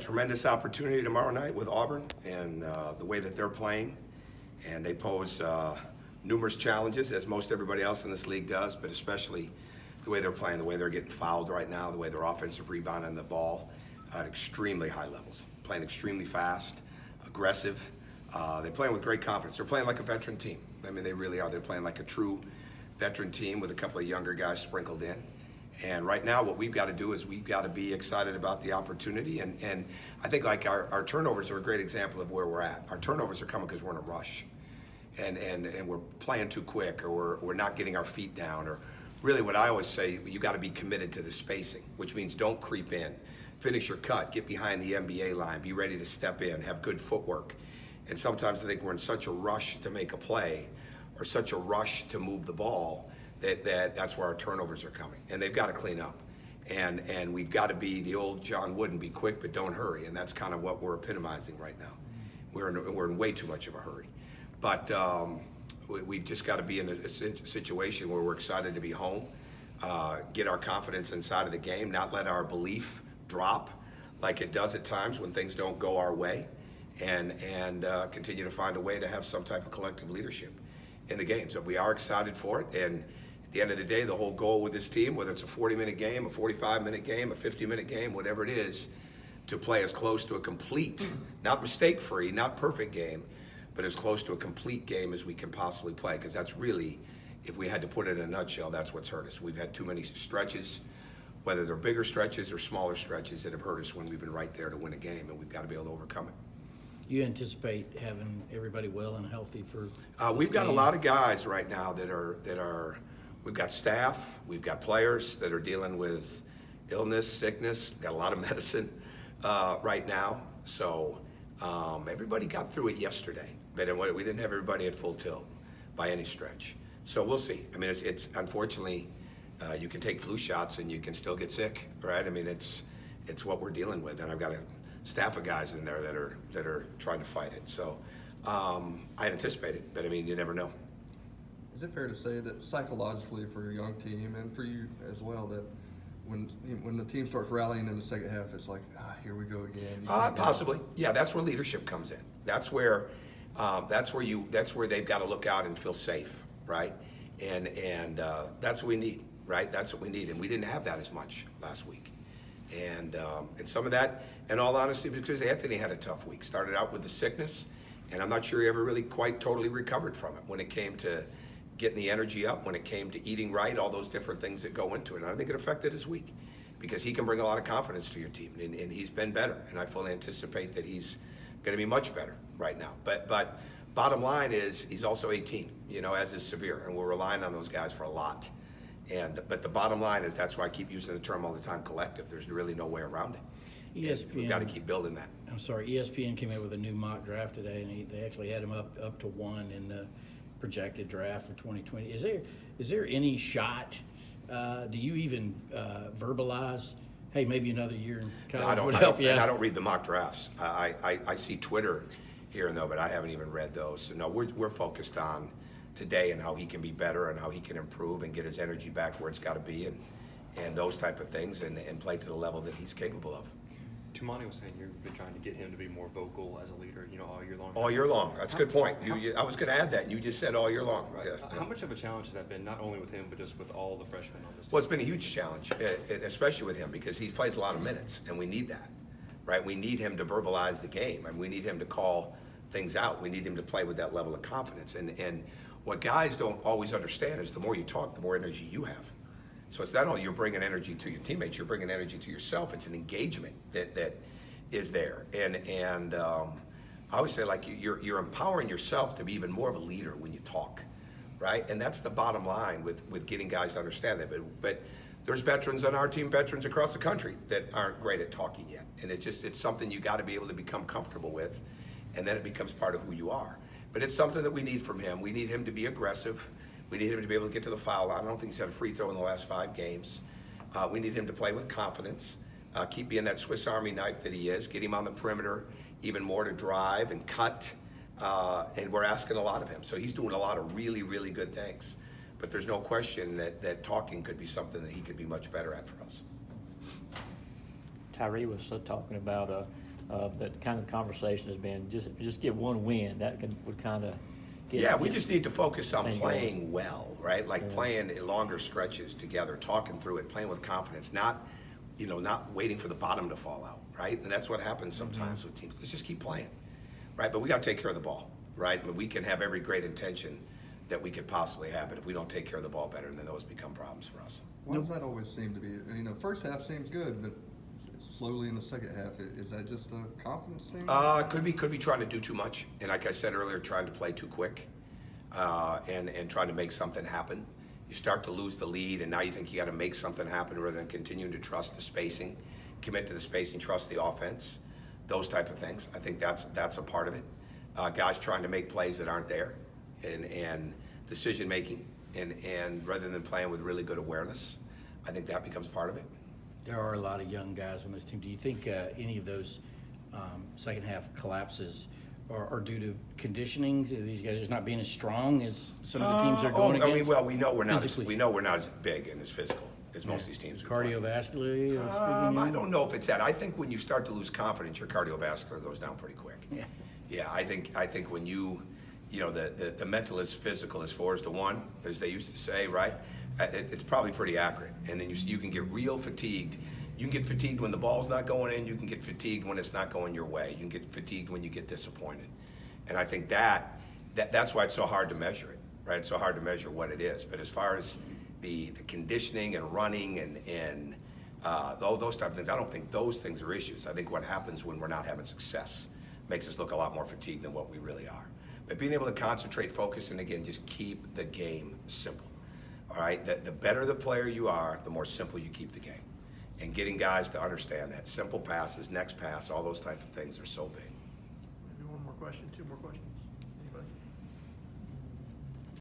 Tremendous opportunity tomorrow night with Auburn and the way that they're playing. And they pose numerous challenges, as most everybody else in this league does, but especially the way they're playing, the way they're getting fouled right now, the way their offensive rebound on the ball at extremely high levels, playing extremely fast, aggressive. They're playing with great confidence. They're playing like a veteran team. I mean, they really are. They're playing like a true veteran team with a couple of younger guys sprinkled in. And right now, what we've got to do is we've got to be excited about the opportunity. And I think like our turnovers are a great example of where we're at. Our turnovers are coming because we're in a rush. And we're playing too quick, or we're not getting our feet down, or really what I always say, you got to be committed to the spacing, which means don't creep in. Finish your cut, get behind the NBA line, be ready to step in, have good footwork. And sometimes I think we're in such a rush to make a play or such a rush to move the ball that's where our turnovers are coming. And they've got to clean up. And we've got to be the old John Wooden, be quick but don't hurry. And that's kind of what we're epitomizing right now. We're in way too much of a hurry. But we've just got to be in a situation where we're excited to be home, get our confidence inside of the game, not let our belief drop like it does at times when things don't go our way, and continue to find a way to have some type of collective leadership in the game. So we are excited for it, and at the end of the day, the whole goal with this team, whether it's a 40-minute game, a 45-minute game, a 50-minute game, whatever it is, to play as close to a complete, not mistake-free, not perfect game, but as close to a complete game as we can possibly play, because that's really, if we had to put it in a nutshell, that's what's hurt us. We've had too many stretches, whether they're bigger stretches or smaller stretches, that have hurt us when we've been right there to win a game, and we've got to be able to overcome it. You anticipate having everybody well and healthy for we've got a lot of guys right now that are we've got staff, we've got players that are dealing with illness, sickness, we've got a lot of medicine right now. So everybody got through it yesterday, but we didn't have everybody at full tilt by any stretch. So we'll see. I mean, it's unfortunately, you can take flu shots and you can still get sick, right? I mean, it's what we're dealing with, and I've got a staff of guys in there that are trying to fight it. So I anticipate it, but I mean, you never know. Is it fair to say that psychologically for your young team and for you as well, that when the team starts rallying in the second half, it's like, here we go again? Possibly, yeah. That's where leadership comes in. That's where they've got to look out and feel safe, right? And that's what we need, right? That's what we need, and we didn't have that as much last week. And some of that, in all honesty, because Anthony had a tough week. Started out with the sickness, and I'm not sure he ever really quite totally recovered from it when it came to getting the energy up, when it came to eating right, all those different things that go into it. And I think it affected his week, because he can bring a lot of confidence to your team, and he's been better. And I fully anticipate that he's going to be much better right now. But bottom line is he's also 18, as is Severe, and we're relying on those guys for a lot. But the bottom line is, that's why I keep using the term all the time, collective. There's really no way around it. ESPN, we've got to keep building that. I'm sorry, ESPN came out with a new mock draft today, and they actually had him up to 1 in the projected draft for 2020. Is there any shot? Do you even verbalize, hey, maybe another year in college would help you out? And I don't read the mock drafts. I see Twitter here and there, but I haven't even read those. So no, we're focused on today and how he can be better and how he can improve and get his energy back where it's got to be, and those type of things, and play to the level that he's capable of. Tumani was saying you've been trying to get him to be more vocal as a leader, all year long. All year long. That's a good point. I was going to add that. You just said all year long. Right. Yes. How much of a challenge has that been, not only with him, but just with all the freshmen on this team? Well, it's been a huge challenge, especially with him, because he plays a lot of minutes, and we need that, right? We need him to verbalize the game, and we need him to call things out. We need him to play with that level of confidence. And what guys don't always understand is the more you talk, the more energy you have. So it's not only you're bringing energy to your teammates, you're bringing energy to yourself. It's an engagement that is there. And I always say, like, you're empowering yourself to be even more of a leader when you talk, right? And that's the bottom line with getting guys to understand that. But there's veterans on our team, veterans across the country, that aren't great at talking yet. And it's something you got to be able to become comfortable with, and then it becomes part of who you are. But it's something that we need from him. We need him to be aggressive. We need him to be able to get to the foul line. I don't think he's had a free throw in the last 5 games. We need him to play with confidence. Keep being that Swiss Army knife that he is. Get him on the perimeter even more to drive and cut. And we're asking a lot of him. So he's doing a lot of really, really good things. But there's no question that talking could be something that he could be much better at for us. Tyree was talking about But kind of the conversation has been just if you just get one win, that would kind of Yeah, we just need to focus on thing playing going. well, right? Like playing in longer stretches together, talking through it, playing with confidence, not waiting for the bottom to fall out, right? And that's what happens sometimes with teams. Let's just keep playing, right? But we got to take care of the ball, right? I mean, we can have every great intention that we could possibly have, but if we don't take care of the ball better, then those become problems for us. Why does that always seem to be? First half seems good, but slowly in the second half, is that just a confidence thing? Could be trying to do too much, and like I said earlier, trying to play too quick, and trying to make something happen. You start to lose the lead, and now you think you got to make something happen rather than continuing to trust the spacing, commit to the spacing, trust the offense, those type of things. I think that's a part of it. Guys trying to make plays that aren't there, and decision making, and rather than playing with really good awareness, I think that becomes part of it. There are a lot of young guys on this team. Do you think any of those second half collapses are due to conditioning? These guys just not being as strong as some of the teams are going against? I mean, well, we know we're not physically? as big and as physical as most of these teams. we play. Cardiovascularly? I don't know if it's that. I think when you start to lose confidence, your cardiovascular goes down pretty quick. Yeah. Yeah, I think when the mental is physical is 4-to-1, as they used to say, right? It's probably pretty accurate. And then you can get real fatigued. You can get fatigued when the ball's not going in. You can get fatigued when it's not going your way. You can get fatigued when you get disappointed. And I think that's why it's so hard to measure it, right? It's so hard to measure what it is. But as far as the conditioning and running and all those type of things, I don't think those things are issues. I think what happens when we're not having success makes us look a lot more fatigued than what we really are. But being able to concentrate, focus, and again, just keep the game simple. All right, the better the player you are, the more simple you keep the game. And getting guys to understand that simple passes, next pass, all those type of things are so big. Maybe one more question, two more questions. Anybody?